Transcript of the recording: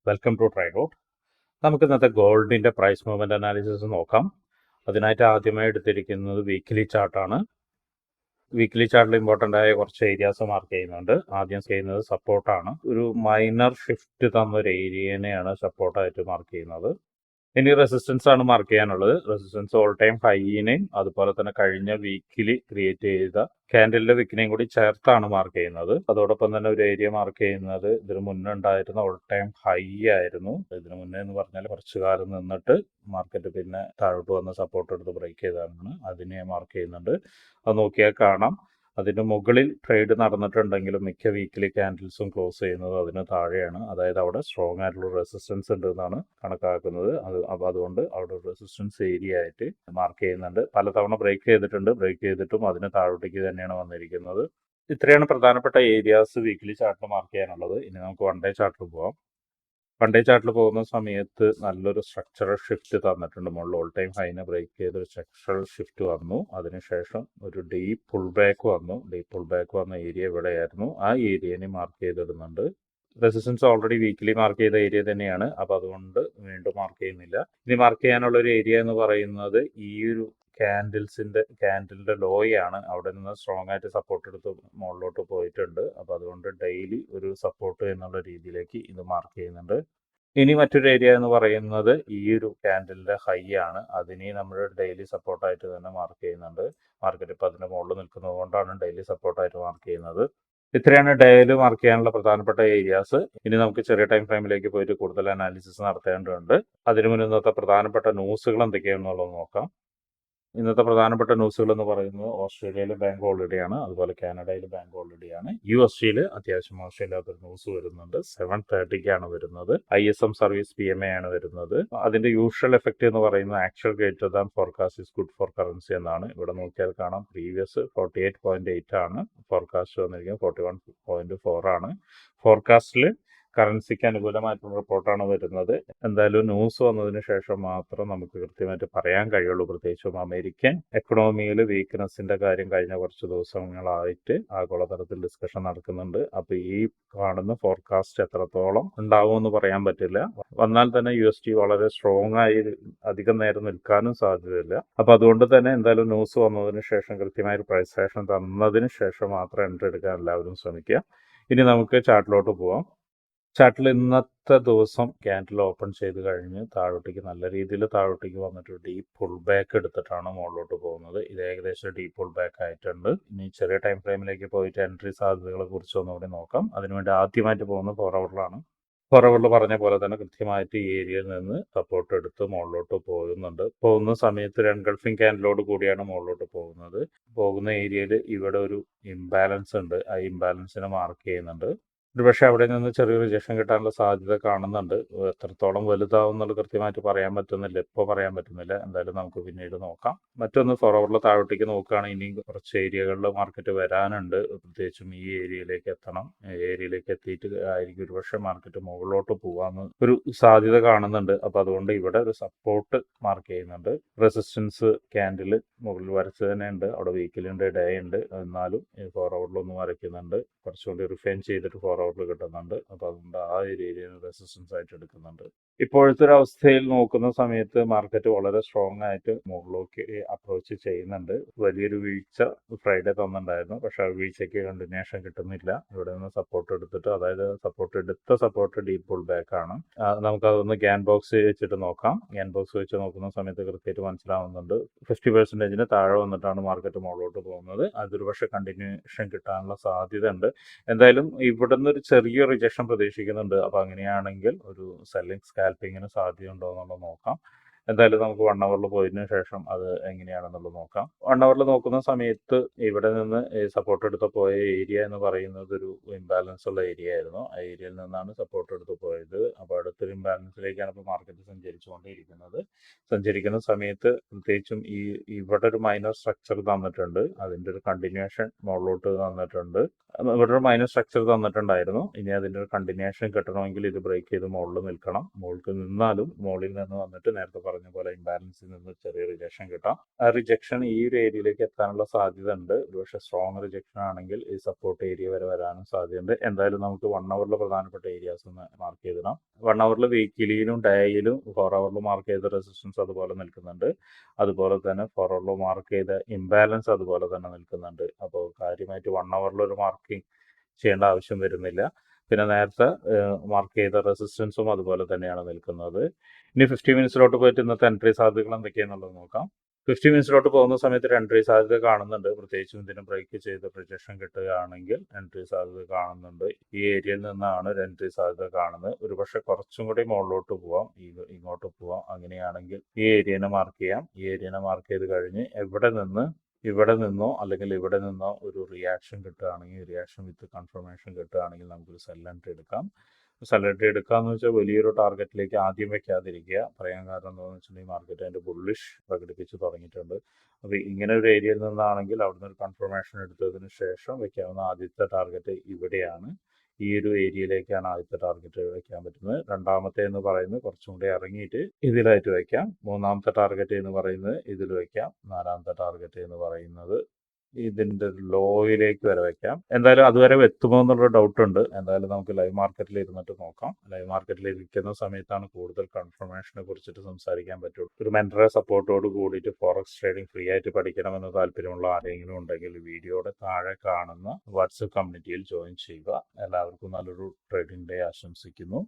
Welcome to ട്രൈഡോട്ട്. നമുക്ക് ഇന്നത്തെ ഗോൾഡിൻ്റെ പ്രൈസ് മൂവ്മെൻറ്റ് അനാലിസിസ് നോക്കാം. അതിനായിട്ട് ആദ്യമായി എടുത്തിരിക്കുന്നത് വീക്ക്ലി ചാർട്ടാണ്. വീക്ക്ലി ചാർട്ടിൽ ഇമ്പോർട്ടൻ്റ് ആയ കുറച്ച് ഏരിയാസ് മാർക്ക് ചെയ്യുന്നുണ്ട്. ആദ്യം ചെയ്യുന്നത് സപ്പോർട്ടാണ്. ഒരു മൈനർ ഷിഫ്റ്റ് തന്നൊരു ഏരിയനെയാണ് സപ്പോർട്ടായിട്ട് മാർക്ക് ചെയ്യുന്നത്. ഇനി റെസിസ്റ്റൻസ് ആണ് മാർക്ക് ചെയ്യാനുള്ളത്. റെസിസ്റ്റൻസ് ഓൾ ടൈം ഹൈനെയും അതുപോലെ തന്നെ കഴിഞ്ഞ വീക്കിൽ ക്രിയേറ്റ് ചെയ്ത ക്യാൻഡലിന്റെ വിക്കിനെയും കൂടി ചേർത്താണ് മാർക്ക് ചെയ്യുന്നത്. അതോടൊപ്പം തന്നെ ഒരു ഏരിയ മാർക്ക് ചെയ്യുന്നത് ഇതിന് മുന്നേ ഉണ്ടായിരുന്ന ഓൾ ടൈം ഹൈ ആയിരുന്നു. ഇതിന് മുന്നേ എന്ന് പറഞ്ഞാൽ കുറച്ചു കാലം നിന്നിട്ട് മാർക്കറ്റ് പിന്നെ താഴോട്ട് വന്ന് സപ്പോർട്ട് എടുത്ത് ബ്രേക്ക് ചെയ്തതാണ്. അതിനെ മാർക്ക് ചെയ്യുന്നുണ്ട്. അത് നോക്കിയാൽ കാണാം. അതിന് മുകളിൽ ട്രേഡ് നടന്നിട്ടുണ്ടെങ്കിലും മിക്ക വീക്കിലി ക്യാൻഡിൽസും ക്ലോസ് ചെയ്യുന്നത് അതിന് താഴെയാണ്. അതായത് അവിടെ സ്ട്രോങ് ആയിട്ടുള്ള റെസിസ്റ്റൻസ് ഉണ്ട് എന്നാണ് കണക്കാക്കുന്നത്. അതുകൊണ്ട് അവിടെ റെസിസ്റ്റൻസ് ഏരിയ ആയിട്ട് മാർക്ക് ചെയ്യുന്നുണ്ട്. പലതവണ ബ്രേക്ക് ചെയ്തിട്ടും അതിന് താഴോട്ടേക്ക് തന്നെയാണ് വന്നിരിക്കുന്നത്. ഇത്രയാണ് പ്രധാനപ്പെട്ട ഏരിയാസ് വീക്കിലി ചാർട്ടിൽ മാർക്ക് ചെയ്യാനുള്ളത്. ഇനി നമുക്ക് വൺ ഡേ ചാർട്ടിൽ പോവാം. വൺ ഡേ ചാർട്ടിൽ പോകുന്ന സമയത്ത് നല്ലൊരു സ്ട്രക്ചറൽ ഷിഫ്റ്റ് തന്നിട്ടുണ്ട്. മുകളിൽ ഓൾ ടൈം ഹൈനെ ബ്രേക്ക് ചെയ്തൊരു സ്ട്രക്ചറൽ ഷിഫ്റ്റ് വന്നു. അതിനുശേഷം ഒരു ഡീപ്പ് പുൾ ബാക്ക് വന്നു. ഡീപ്പ് പുൾ ബാക്ക് വന്ന ഏരിയ ഇവിടെയായിരുന്നു. ആ ഏരിയനെ മാർക്ക് ചെയ്തിടുന്നുണ്ട്. റെസിസ്റ്റൻസ് ഓൾറെഡി വീക്കിലി മാർക്ക് ചെയ്ത ഏരിയ തന്നെയാണ്. അപ്പോൾ അതുകൊണ്ട് വീണ്ടും മാർക്ക് ചെയ്യുന്നില്ല. ഇനി മാർക്ക് ചെയ്യാനുള്ള ഒരു ഏരിയ എന്ന് പറയുന്നത് ഈ ഒരു ക്യാൻഡിലിന്റെ ലോയാണ്. അവിടെ നിന്ന് സ്ട്രോങ് ആയിട്ട് സപ്പോർട്ട് എടുത്ത് മുകളിലോട്ട് പോയിട്ടുണ്ട്. അപ്പോൾ അതുകൊണ്ട് ഡെയിലി ഒരു സപ്പോർട്ട് എന്നുള്ള രീതിയിലേക്ക് ഇത് മാർക്ക് ചെയ്യുന്നുണ്ട്. ഇനി മറ്റൊരു ഏരിയ എന്ന് പറയുന്നത് ഈ ഒരു ക്യാൻഡിലിന്റെ ഹൈ ആണ്. അതിനെ നമ്മൾ ഡെയിലി സപ്പോർട്ടായിട്ട് തന്നെ മാർക്ക് ചെയ്യുന്നുണ്ട്. മാർക്കറ്റ് ഇപ്പോൾ അതിന്റെ മുകളിൽ നിൽക്കുന്നത് കൊണ്ടാണ് ഡെയിലി സപ്പോർട്ടായിട്ട് മാർക്ക് ചെയ്യുന്നത്. ഇത്രയാണ് ഡെയിലി മാർക്ക് ചെയ്യാനുള്ള പ്രധാനപ്പെട്ട ഏരിയാസ്. ഇനി നമുക്ക് ചെറിയ ടൈം ഫ്രെയിമിലേക്ക് പോയിട്ട് കൂടുതൽ അനാലിസിസ് നടത്തേണ്ടതുണ്ട്. അതിനു മുന്നേ ഇന്നത്തെ പ്രധാനപ്പെട്ട ന്യൂസുകൾ എന്തൊക്കെയാണെന്നുള്ളത് നോക്കാം. ഇന്നത്തെ പ്രധാനപ്പെട്ട ന്യൂസുകൾ എന്ന് പറയുന്നത് ഓസ്ട്രേലിയയിൽ ബാങ്ക് ഹോളിഡേയാണ്. അതുപോലെ കാനഡയിൽ ബാങ്ക് ഹോളിഡേയാണ്. US അത്യാവശ്യം മോശമില്ലാത്തൊരു ന്യൂസ് വരുന്നുണ്ട്. 7:30 വരുന്നത്. ISM സർവീസ് PMA ആണ് വരുന്നത്. അതിന്റെ യൂഷ്വൽ എഫക്റ്റ് എന്ന് പറയുന്നത് actual greater than forecast is good for currency എന്നാണ്. ഇവിടെ നോക്കിയാൽ കാണാം. പ്രീവിയസ് 48.8 ആണ്. ഫോർകാസ്റ്റ് വന്നിരിക്കുന്നത് 41.4 ആണ്. ഫോർകാസ്റ്റിൽ കറൻസിക്ക് അനുകൂലമായിട്ടുള്ള റിപ്പോർട്ടാണ് വരുന്നത്. എന്തായാലും ന്യൂസ് വന്നതിന് ശേഷം മാത്രം നമുക്ക് കൃത്യമായിട്ട് പറയാൻ കഴിയുള്ളൂ. പ്രത്യേകിച്ചും അമേരിക്കൻ എക്കണോമിയിൽ വീക്ക്നെസ്സിന്റെ കാര്യം കഴിഞ്ഞ കുറച്ച് ദിവസങ്ങളായിട്ട് ആഗോളതലത്തിൽ ഡിസ്കഷൻ നടക്കുന്നുണ്ട്. അപ്പോൾ ഈ കാണുന്ന ഫോർകാസ്റ്റ് എത്രത്തോളം ഉണ്ടാവുമെന്ന് പറയാൻ പറ്റില്ല. വന്നാൽ തന്നെ USD വളരെ സ്ട്രോങ് ആയി അധികം നേരം നിൽക്കാനും സാധ്യതയില്ല. അപ്പോൾ അതുകൊണ്ട് തന്നെ എന്തായാലും ന്യൂസ് വന്നതിന് ശേഷം കൃത്യമായ ഒരു പ്രൈസ് ആക്ഷൻ തന്നതിന് ശേഷം മാത്രം എൻട്രി എടുക്കാൻ എല്ലാവരും ശ്രമിക്കുക. ഇനി നമുക്ക് ചാർട്ടിലോട്ട് പോവാം. ചാർട്ടിൽ ഇന്നത്തെ ദിവസം ക്യാൻഡിൽ ഓപ്പൺ ചെയ്ത് കഴിഞ്ഞ് താഴോട്ടേക്ക് നല്ല രീതിയിൽ താഴോട്ടേക്ക് വന്നിട്ട് ഡീപ്പ് പുൾ ബാക്ക് എടുത്തിട്ടാണ് മുകളിലോട്ട് പോകുന്നത്. ഇത് ഏകദേശം ഡീപ്പ് പുൾ ബാക്ക് ആയിട്ടുണ്ട്. ഇനി ചെറിയ ടൈം ഫ്രെയിമിലേക്ക് പോയിട്ട് എൻട്രി സാധ്യതകളെ കുറിച്ച് ഒന്നുകൂടി നോക്കാം. അതിനുവേണ്ടി ആദ്യമായിട്ട് പോകുന്നത് 4 ഹവറിലാണ്. 4 ഹവറിൽ പറഞ്ഞ പോലെ തന്നെ കൃത്യമായിട്ട് ഈ ഏരിയയിൽ നിന്ന് സപ്പോർട്ട് എടുത്ത് മുകളിലോട്ട് പോകുന്ന സമയത്ത് എൻഗൾഫിംഗ് ക്യാൻഡിലോട് കൂടിയാണ് മുകളിലോട്ട് പോകുന്നത്. പോകുന്ന ഏരിയയിൽ ഇവിടെ ഒരു ഇംബാലൻസ് ഉണ്ട്. ആ ഇംബാലൻസിനെ മാർക്ക് ചെയ്യുന്നുണ്ട്. ഒരുപക്ഷെ അവിടെ നിന്ന് ചെറിയ റിജക്ഷൻ കിട്ടാനുള്ള സാധ്യത കാണുന്നുണ്ട്. എത്രത്തോളം വലുതാവും എന്നുള്ളത് കൃത്യമായിട്ട് പറയാൻ പറ്റുന്നില്ല. ഇപ്പോൾ പറയാൻ പറ്റുന്നില്ല. എന്തായാലും നമുക്ക് പിന്നീട് നോക്കാം. മറ്റൊന്ന് 4 ഹവറിൽ താഴോട്ടേക്ക് നോക്കുകയാണെങ്കിൽ ഇനിയും കുറച്ച് ഏരിയകളിൽ മാർക്കറ്റ് വരാനുണ്ട്. പ്രത്യേകിച്ചും ഈ ഏരിയയിലേക്ക് എത്തണം. ഏരിയയിലേക്ക് എത്തിയിട്ട് ആയിരിക്കും ഒരുപക്ഷെ മാർക്കറ്റ് മുകളിലോട്ട് പോകാമെന്ന് ഒരു സാധ്യത കാണുന്നുണ്ട്. അപ്പോൾ അതുകൊണ്ട് ഇവിടെ ഒരു സപ്പോർട്ട് മാർക്ക് ചെയ്യുന്നുണ്ട്. റെസിസ്റ്റൻസ് ക്യാൻഡിൽ മുകളിൽ വരച്ച് തന്നെ ഉണ്ട്. അവിടെ വീക്കിലുണ്ട്, ഡേ ഉണ്ട്. എന്നാലും 4 ഹവറിലൊന്നും വരയ്ക്കുന്നുണ്ട്. കുറച്ചുകൂടി റിഫൈൻ ചെയ്തിട്ട് 4 ഹവറിൽ കിട്ടുന്നുണ്ട്. അപ്പോൾ അതുകൊണ്ട് ആ ഒരു ഏരിയയിൽ റെസിസ്റ്റൻസ് ആയിട്ട് എടുക്കുന്നുണ്ട്. ഇപ്പോഴത്തെ ഒരു അവസ്ഥയിൽ നോക്കുന്ന സമയത്ത് മാർക്കറ്റ് വളരെ സ്ട്രോങ് ആയിട്ട് മുകളിലേക്ക് അപ്രോച്ച് ചെയ്യുന്നുണ്ട്. വലിയൊരു വീഴ്ച ഫ്രൈഡേ തന്നിട്ടുണ്ടായിരുന്നു. പക്ഷെ ആ വീഴ്ചയ്ക്ക് കണ്ടിന്യൂഷൻ കിട്ടുന്നില്ല. ഇവിടെ നിന്ന് സപ്പോർട്ട് എടുത്തിട്ട്, അതായത് സപ്പോർട്ട് ഡീപ്പ് പുൾ ബാക്ക് ആണ്. നമുക്കതൊന്ന് ഗ്യാൻ ബോക്സ് വെച്ചിട്ട് നോക്കാം. ഗ്യാൻ ബോക്സ് വെച്ച് നോക്കുന്ന സമയത്ത് കൃത്യമായിട്ട് മനസ്സിലാവുന്നുണ്ട്. 50% താഴെ വന്നിട്ടാണ് മാർക്കറ്റ് മുകളിലോട്ട് പോകുന്നത്. അതൊരു പക്ഷേ കണ്ടിന്യൂഷൻ കിട്ടാനുള്ള സാധ്യത ഉണ്ട്. എന്തായാലും ഇവിടുന്ന് ഒരു ചെറിയ റിജക്ഷൻ പ്രതീക്ഷിക്കുന്നുണ്ട്. അപ്പോൾ അങ്ങനെയാണെങ്കിൽ ഒരു സെല്ലിംഗ് സ്കാൽപ്പിങ്ങിന് സാധ്യത ഉണ്ടോ എന്നുള്ളത് നോക്കാം. എന്തായാലും നമുക്ക് 1 ഹവറിൽ പോയതിനു ശേഷം അത് എങ്ങനെയാണെന്നുള്ളത് നോക്കാം. 1 ഹവറിൽ നോക്കുന്ന സമയത്ത് ഇവിടെ നിന്ന് സപ്പോർട്ട് എടുത്ത് പോയ ഏരിയ എന്ന് പറയുന്നത് ഒരു ഇംബാലൻസ് ഉള്ള ഏരിയ ആയിരുന്നു. ആ ഏരിയയിൽ നിന്നാണ് സപ്പോർട്ട് എടുത്ത് പോയത്. അപ്പോൾ അടുത്തൊരു ഇംബാലൻസിലേക്കാണ് ഇപ്പോൾ മാർക്കറ്റ് സഞ്ചരിച്ചുകൊണ്ടിരിക്കുന്നത്. സഞ്ചരിക്കുന്ന സമയത്ത് പ്രത്യേകിച്ചും ഇവിടെ ഒരു മൈനർ സ്ട്രക്ചർ തന്നിട്ടുണ്ട്. അതിൻ്റെ ഒരു കണ്ടിന്യൂഷൻ മുകളിലോട്ട് തന്നിട്ടുണ്ട്. ഇവിടെ ഒരു മൈനർ സ്ട്രക്ചർ തന്നിട്ടുണ്ടായിരുന്നു. ഇനി അതിൻ്റെ ഒരു കണ്ടിന്യൂഷൻ കിട്ടണമെങ്കിൽ ഇത് ബ്രേക്ക് ചെയ്ത് മുകളിൽ നിൽക്കണം. മുകളിൽ നിന്നാലും മുകളിൽ നിന്ന് വന്നിട്ട് നേരത്തെ പറഞ്ഞ പറഞ്ഞ പോലെ ഇംബാലൻസിൽ നിന്ന് ചെറിയ റിജക്ഷൻ കിട്ടാം. ആ റിജക്ഷൻ ഈ ഒരു ഏരിയയിലേക്ക് എത്താനുള്ള സാധ്യത ഉണ്ട്. ഒരുപക്ഷെ സ്ട്രോങ് റിജക്ഷൻ ആണെങ്കിൽ ഈ സപ്പോർട്ട് ഏരിയ വരെ വരാനും സാധ്യതയുണ്ട്. എന്തായാലും നമുക്ക് 1 ഹവറിൽ പ്രധാനപ്പെട്ട ഏരിയാസ് ഒന്ന് മാർക്ക് ചെയ്തിടാം. 1 ഹവറിൽ വീക്കിലിയിലും ഡേയിലും 4 ഹവറിൽ മാർക്ക് ചെയ്ത റെസിസ്റ്റൻസ് അതുപോലെ നിൽക്കുന്നുണ്ട്. അതുപോലെ തന്നെ 4 ഹവറിൽ മാർക്ക് ചെയ്ത ഇംബാലൻസ് അതുപോലെ തന്നെ നിൽക്കുന്നുണ്ട്. അപ്പോൾ കാര്യമായിട്ട് 1 ഹവറിൽ ഒരു മാർക്കിംഗ് ചെയ്യേണ്ട ആവശ്യം വരുന്നില്ല. പിന്നെ നേരത്തെ മാർക്ക് ചെയ്ത റെസിസ്റ്റൻസും അതുപോലെ തന്നെയാണ് നിൽക്കുന്നത്. ഇനി 50 മിനിറ്റ്സിലോട്ട് പോയിട്ട് ഇന്നത്തെ എൻട്രി സാധ്യതകൾ എന്തൊക്കെയാണെന്നുള്ളത് നോക്കാം. 50 മിനിറ്റ്സിലോട്ട് പോകുന്ന സമയത്ത് ഒരു എൻട്രി സാധ്യത കാണുന്നുണ്ട്. പ്രത്യേകിച്ചും ഇതിന് ബ്രേക്ക് ചെയ്ത് റിജക്ഷൻ കിട്ടുകയാണെങ്കിൽ എൻട്രി സാധ്യത കാണുന്നുണ്ട്. ഈ ഏരിയയിൽ നിന്നാണ് ഒരു എൻട്രി സാധ്യത കാണുന്നത്. ഒരുപക്ഷെ കുറച്ചും കൂടി മുകളിലോട്ട് പോവാം, ഇങ്ങോട്ട് പോവാം. അങ്ങനെയാണെങ്കിൽ ഈ ഏരിയനെ മാർക്ക് ചെയ്യാം. ഈ ഏരിയനെ മാർക്ക് ചെയ്ത് കഴിഞ്ഞ് ഇവിടെ നിന്നോ അല്ലെങ്കിൽ ഇവിടെ നിന്നോ ഒരു റിയാക്ഷൻ കിട്ടുകയാണെങ്കിൽ, റിയാക്ഷൻ വിത്ത് കൺഫർമേഷൻ കിട്ടുകയാണെങ്കിൽ നമുക്കൊരു സെൽ എൻട്രി എടുക്കാം. സെൽ എൻട്രി എടുക്കാന്ന് വെച്ചാൽ വലിയൊരു ടാർഗറ്റിലേക്ക് ആദ്യം വെക്കാതിരിക്കുക. പറയാൻ കാരണം എന്താണെന്ന് വെച്ചിട്ടുണ്ടെങ്കിൽ മാർക്കറ്റ് അതിൻ്റെ ബുള്ളിഷ് പ്രകടിപ്പിച്ച് തുടങ്ങിയിട്ടുണ്ട്. അപ്പോൾ ഇങ്ങനെ ഒരു ഏരിയയിൽ നിന്നാണെങ്കിൽ അവിടുന്ന് ഒരു കൺഫർമേഷൻ എടുത്തതിന് ശേഷം വെക്കാവുന്ന ആദ്യത്തെ ടാർഗറ്റ് ഇവിടെയാണ്. ഈ ഒരു ഏരിയയിലേക്കാണ് ആദ്യത്തെ ടാർഗറ്റ് വെക്കാൻ പറ്റുന്നത്. രണ്ടാമത്തെ എന്ന് പറയുന്നത് കുറച്ചും കൂടി ഇറങ്ങിയിട്ട് ഇതിലായിട്ട് വെക്കാം. മൂന്നാമത്തെ ടാർഗറ്റ് എന്ന് പറയുന്നത് ഇതിൽ വെക്കാം. നാലാമത്തെ ടാർഗറ്റ് എന്ന് പറയുന്നത് ഇതിൻ്റെ ലോയിലേക്ക് വരെ വെക്കാം. എന്തായാലും അതുവരെ എത്തുമോ എന്നുള്ള ഡൗട്ട് ഉണ്ട്. എന്തായാലും നമുക്ക് ലൈവ് മാർക്കറ്റിൽ ഇരുന്നിട്ട് നോക്കാം. ലൈവ് മാർക്കറ്റിൽ ഇരിക്കുന്ന സമയത്താണ് കൂടുതൽ കൺഫർമേഷനെ കുറിച്ചിട്ട് സംസാരിക്കാൻ പറ്റുള്ളൂ. ഒരു മെന്ററെ സപ്പോർട്ടോട് കൂടിയിട്ട് ഫോറക്സ് ട്രേഡിംഗ് ഫ്രീ ആയിട്ട് പഠിക്കണമെന്ന് താല്പര്യമുള്ള ആരെങ്കിലും ഉണ്ടെങ്കിൽ വീഡിയോയുടെ താഴെ കാണുന്ന വാട്സപ്പ് കമ്മ്യൂണിറ്റിയിൽ ജോയിൻ ചെയ്യുക. എല്ലാവർക്കും നല്ലൊരു ട്രേഡിംഗ് ഡേ ആശംസിക്കുന്നു.